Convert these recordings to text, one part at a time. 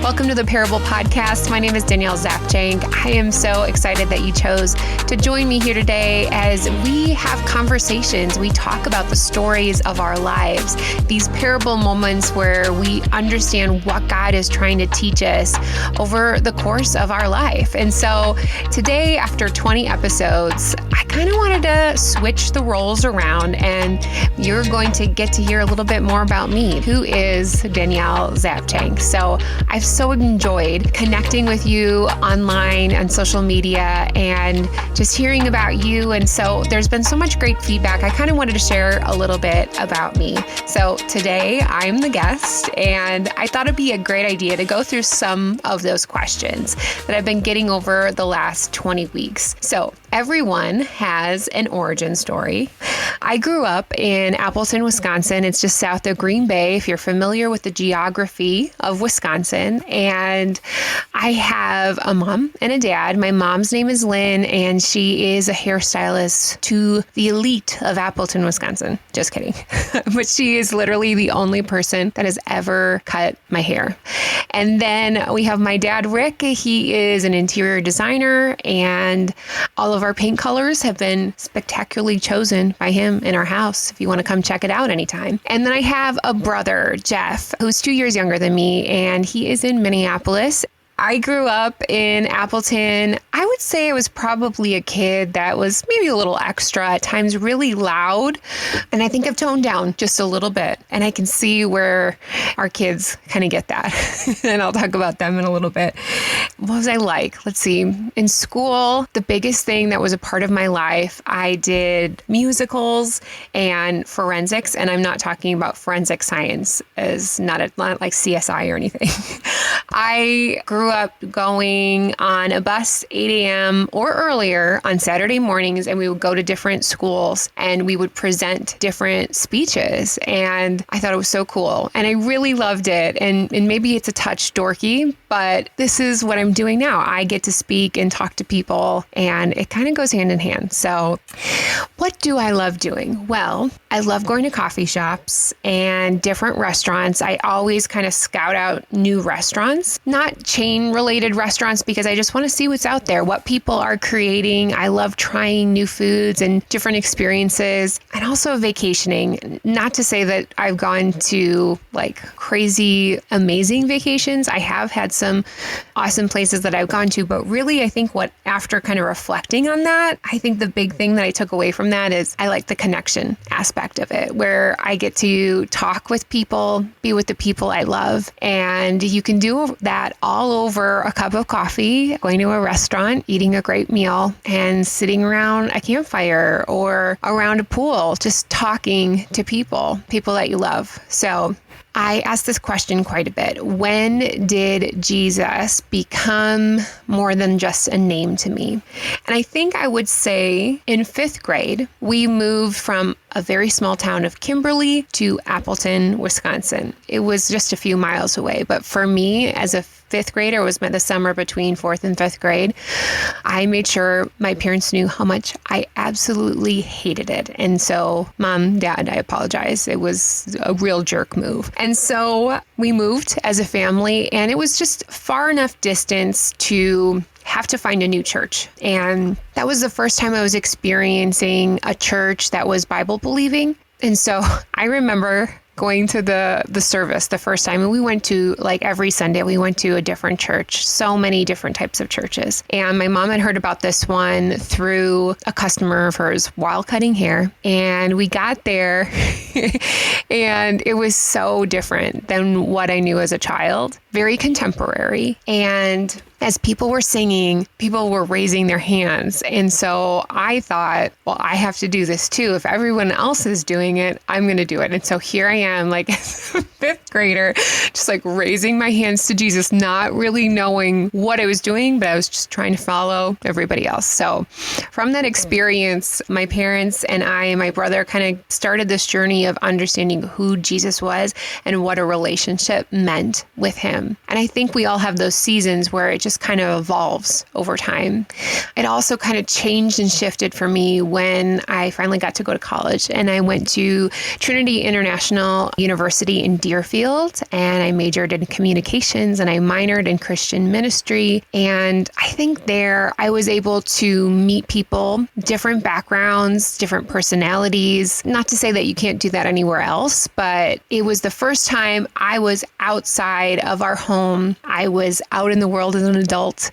Welcome to the Parable Podcast. My name is Danielle Zapchenk. I am so excited that you chose to join me here today as we have conversations. We talk about the stories of our lives, these parable moments where we understand what God is trying to teach us over the course of our life. And so today, after 20 episodes, I kind of wanted to switch the roles around, and you're going to get to hear a little bit more about me, who is Danielle Zapchenk. So I've so enjoyed connecting with you online on social media and just hearing about you. And so there's been so much great feedback. I kind of wanted to share a little bit about me. So today I'm the guest, and I thought it'd be a great idea to go through some of those questions that I've been getting over the last 20 weeks. So everyone has an origin story. I grew up in Appleton, Wisconsin. It's just south of Green Bay, if you're familiar with the geography of Wisconsin. And I have a mom and a dad. My mom's name is Lynn, and she is a hairstylist to the elite of Appleton, Wisconsin. Just kidding. But she is literally the only person that has ever cut my hair. And then we have my dad, Rick. He is an interior designer, and all of our paint colors have been spectacularly chosen by him in our house, if you want to come check it out anytime. And then I have a brother, Jeff, who's 2 years younger than me, and he is in Minneapolis. I grew up in Appleton. I would say I was probably a kid that was maybe a little extra, at times really loud. And I think I've toned down just a little bit. And I can see where our kids kind of get that. And I'll talk about them in a little bit. What was I like? Let's see. In school, the biggest thing that was a part of my life, I did musicals and forensics. And I'm not talking about forensic science as not like CSI or anything. I grew up going on a bus 8 a.m. or earlier on Saturday mornings, and we would go to different schools and we would present different speeches. And I thought it was so cool. And I really loved it. And maybe it's a touch dorky, but this is what I'm doing now. I get to speak and talk to people, and it kind of goes hand in hand. So what do I love doing? Well, I love going to coffee shops and different restaurants. I always kind of scout out new restaurants, not chain-related restaurants, because I just want to see what's out there, what people are creating. I love trying new foods and different experiences, and also vacationing. Not to say that I've gone to like crazy, amazing vacations. I have had some awesome places that I've gone to, but really I think after kind of reflecting on that, I think the big thing that I took away from that is I like the connection aspect of it, where I get to talk with people, be with the people I love, and you can do that all over a cup of coffee, going to a restaurant, eating a great meal, and sitting around a campfire or around a pool, just talking to people that you love. So I ask this question quite a bit. When did Jesus become more than just a name to me? And I think I would say in 5th grade, we moved from a very small town of Kimberly to Appleton, Wisconsin. It was just a few miles away. But for me, as a 5th grader, it was the summer between 4th and 5th grade, I made sure my parents knew how much I absolutely hated it. And so, Mom, Dad, I apologize. It was a real jerk move. And so we moved as a family, and it was just far enough distance to have to find a new church. And that was the first time I was experiencing a church that was Bible believing. And so I remember going to the service the first time, and we went to, like, every Sunday we went to a different church, so many different types of churches. And my mom had heard about this one through a customer of hers while cutting hair. And we got there and it was so different than what I knew as a child, very contemporary. And as people were singing, people were raising their hands. And so I thought, well, I have to do this too. If everyone else is doing it, I'm going to do it. And so here I am, like a 5th grader, just like raising my hands to Jesus, not really knowing what I was doing, but I was just trying to follow everybody else. So from that experience, my parents and I and my brother kind of started this journey of understanding who Jesus was and what a relationship meant with him. And I think we all have those seasons where it just just kind of evolves over time. It also kind of changed and shifted for me when I finally got to go to college, and I went to Trinity International University in Deerfield, and I majored in communications and I minored in Christian ministry. And I think there I was able to meet people, different backgrounds, different personalities. Not to say that you can't do that anywhere else, but it was the first time I was outside of our home. I was out in the world as an adult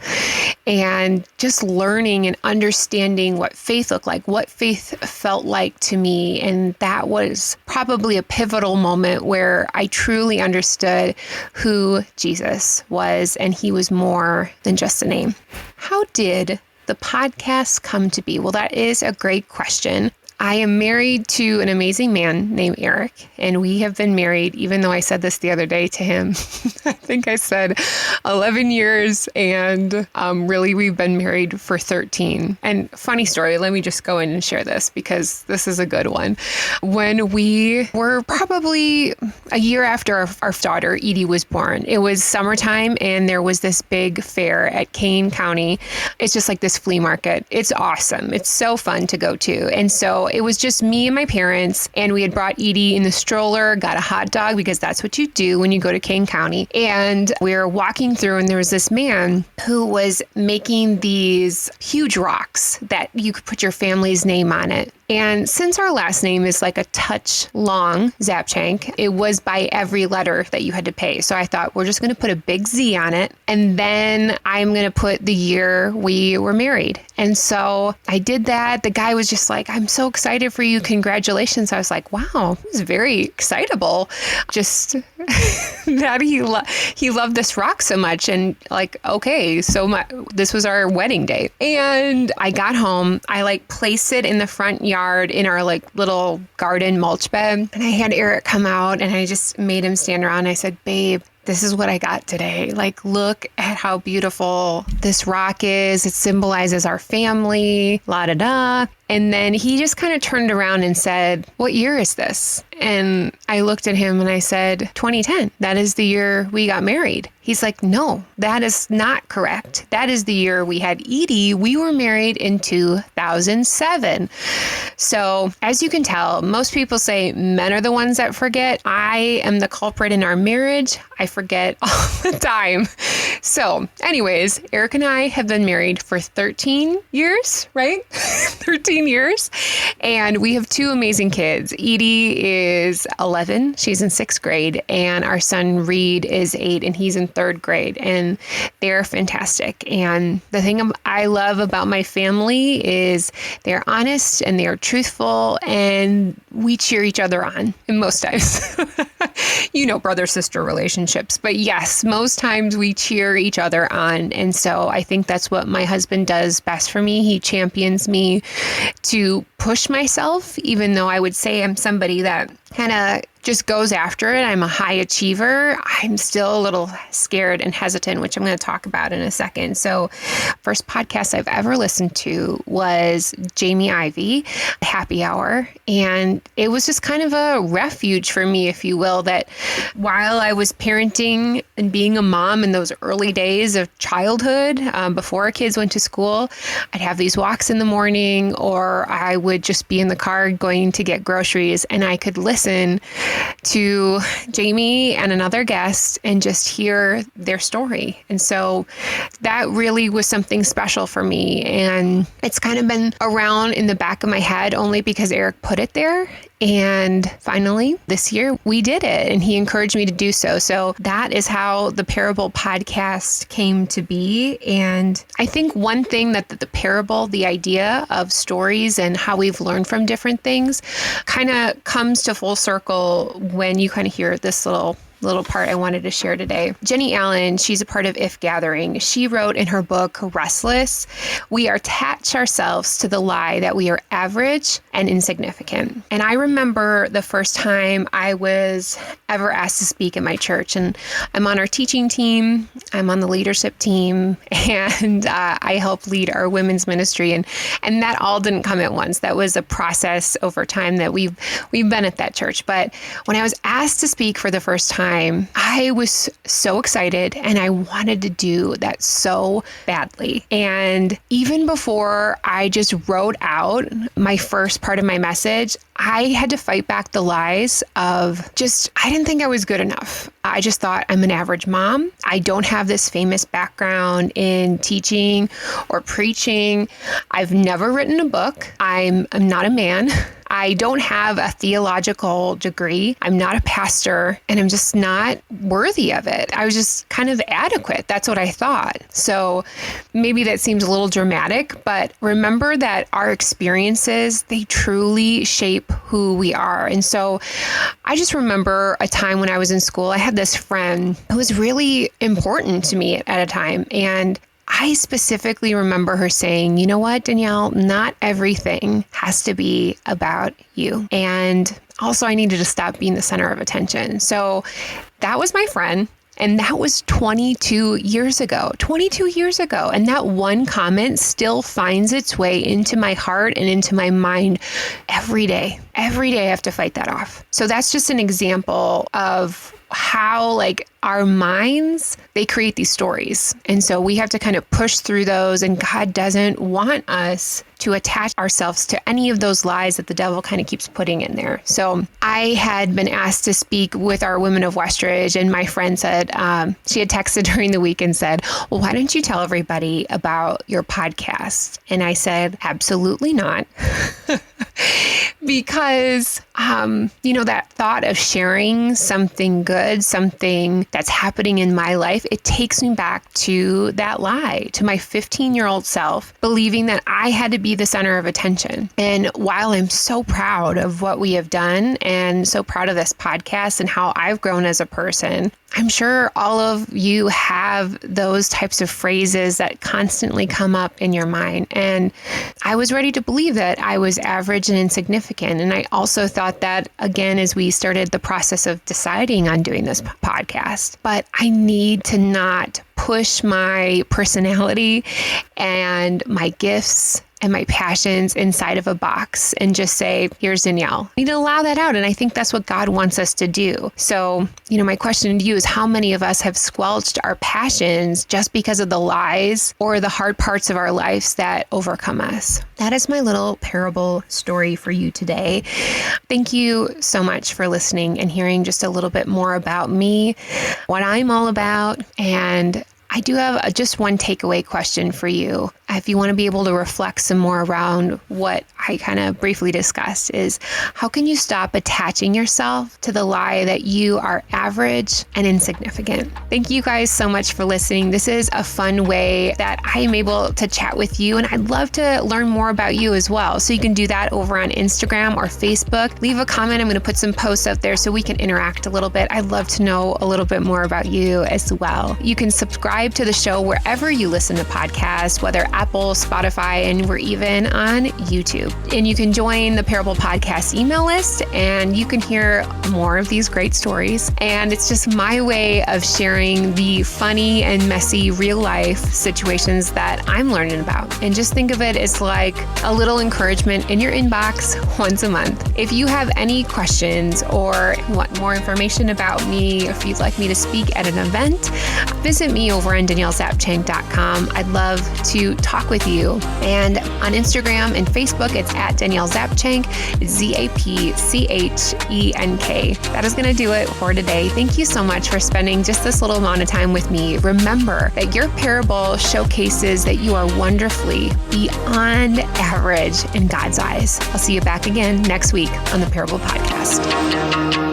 and just learning and understanding what faith looked like, what faith felt like to me. And that was probably a pivotal moment where I truly understood who Jesus was, and he was more than just a name. How did the podcast come to be? Well, that is a great question. I am married to an amazing man named Eric, and we have been married, even though I said this the other day to him, I think I said 11 years, and really we've been married for 13. And funny story, let me just go in and share this because this is a good one. When we were probably a year after our daughter, Edie, was born, it was summertime, and there was this big fair at Kane County. It's just like this flea market. It's awesome. It's so fun to go to. And so it was just me and my parents, and we had brought Edie in the stroller, got a hot dog because that's what you do when you go to Kane County. And we were walking through, and there was this man who was making these huge rocks that you could put your family's name on it. And since our last name is like a touch long, Zapchenk, it was by every letter that you had to pay. So I thought, we're just going to put a big Z on it. And then I'm going to put the year we were married. And so I did that. The guy was just like, I'm so excited for you. Congratulations. I was like, wow, he was very excitable. Just that he loved this rock so much. And like, okay, so this was our wedding day. And I got home. I like placed it in the front yard in our like little garden mulch bed. And I had Eric come out, and I just made him stand around. I said, babe, this is what I got today. Like, look at how beautiful this rock is. It symbolizes our family, la da da. And then he just kind of turned around and said, what year is this? And I looked at him and I said, 2010. That is the year we got married. He's like, no, that is not correct. That is the year we had Edie. We were married in 2007. So as you can tell, most people say men are the ones that forget. I am the culprit in our marriage. I forget all the time. So anyways, Eric and I have been married for 13 years, right? 13 years. And we have two amazing kids. Edie is 11. She's in 6th grade. And our son Reed is 8, and he's in 3rd grade. And they're fantastic. And the thing I love about my family is they're honest and they're truthful, and we cheer each other on. And most times, brother-sister relationships. But yes, most times we cheer each other on. And so I think that's what my husband does best for me. He champions me to push myself, even though I would say I'm somebody that kind of just goes after it. I'm a high achiever. I'm still a little scared and hesitant, which I'm going to talk about in a second. So first podcast I've ever listened to was Jamie Ivey, Happy Hour. And it was just kind of a refuge for me, if you will, that while I was parenting and being a mom in those early days of childhood, before our kids went to school, I'd have these walks in the morning, or I would just be in the car going to get groceries, and I could listen to Jamie and another guest and just hear their story. And so that really was something special for me. And it's kind of been around in the back of my head only because Eric put it there. And finally, this year, we did it, and he encouraged me to do so. So that is how the Parable podcast came to be. And I think one thing that the parable, the idea of stories and how we've learned from different things, kind of comes to full circle when you kind of hear this little part I wanted to share today. Jenny Allen, she's a part of If Gathering. She wrote in her book, Restless, we attach ourselves to the lie that we are average and insignificant. And I remember the first time I was ever asked to speak at my church, and I'm on our teaching team, I'm on the leadership team, and I help lead our women's ministry. And that all didn't come at once. That was a process over time that we've been at that church. But when I was asked to speak for the first time, time, I was so excited and I wanted to do that so badly. And even before I just wrote out my first part of my message, I had to fight back the lies of I didn't think I was good enough. I just thought I'm an average mom. I don't have this famous background in teaching or preaching. I've never written a book. I'm not a man. I don't have a theological degree. I'm not a pastor, and I'm just not worthy of it. I was just kind of adequate. That's what I thought. So maybe that seems a little dramatic, but remember that our experiences, they truly shape who we are. And so I just remember a time when I was in school, I had this friend who was really important to me at a time. And I specifically remember her saying, you know what, Danielle, not everything has to be about you. And also I needed to stop being the center of attention. So that was my friend. And that was 22 years ago. And that one comment still finds its way into my heart and into my mind every day. Every day I have to fight that off. So that's just an example of how our minds, they create these stories. And so we have to kind of push through those, and God doesn't want us to attach ourselves to any of those lies that the devil kind of keeps putting in there. So I had been asked to speak with our women of Westridge, and my friend said, she had texted during the week and said, well, why don't you tell everybody about your podcast? And I said, absolutely not. Because, that thought of sharing something good, something that's happening in my life, it takes me back to that lie, to my 15-year-old self, believing that I had to be the center of attention. And while I'm so proud of what we have done and so proud of this podcast and how I've grown as a person, I'm sure all of you have those types of phrases that constantly come up in your mind. And I was ready to believe that I was average and insignificant. And I also thought that, again, as we started the process of deciding on doing this podcast, but I need to not push my personality and my gifts and my passions inside of a box and just say, here's Danielle. I need to allow that out. And I think that's what God wants us to do. So, my question to you is, how many of us have squelched our passions just because of the lies or the hard parts of our lives that overcome us? That is my little parable story for you today. Thank you so much for listening and hearing just a little bit more about me, what I'm all about. And I do have just one takeaway question for you. If you want to be able to reflect some more around what I kind of briefly discussed, is how can you stop attaching yourself to the lie that you are average and insignificant? Thank you guys so much for listening. This is a fun way that I am able to chat with you, and I'd love to learn more about you as well. So you can do that over on Instagram or Facebook. Leave a comment. I'm going to put some posts out there so we can interact a little bit. I'd love to know a little bit more about you as well. You can subscribe to the show wherever you listen to podcasts, whether Apple, Spotify, and we're even on YouTube. And you can join the Parable Podcast email list, and you can hear more of these great stories. And it's just my way of sharing the funny and messy real life situations that I'm learning about. And just think of it as like a little encouragement in your inbox once a month. If you have any questions or want more information about me, if you'd like me to speak at an event, visit me over on DanielleZapchenk.com. I'd love to talk with you. And on Instagram and Facebook, it's at Danielle Zapchenk, Zapchenk. That is going to do it for today. Thank you so much for spending just this little amount of time with me. Remember that your parable showcases that you are wonderfully beyond average in God's eyes. I'll see you back again next week on the Parable Podcast.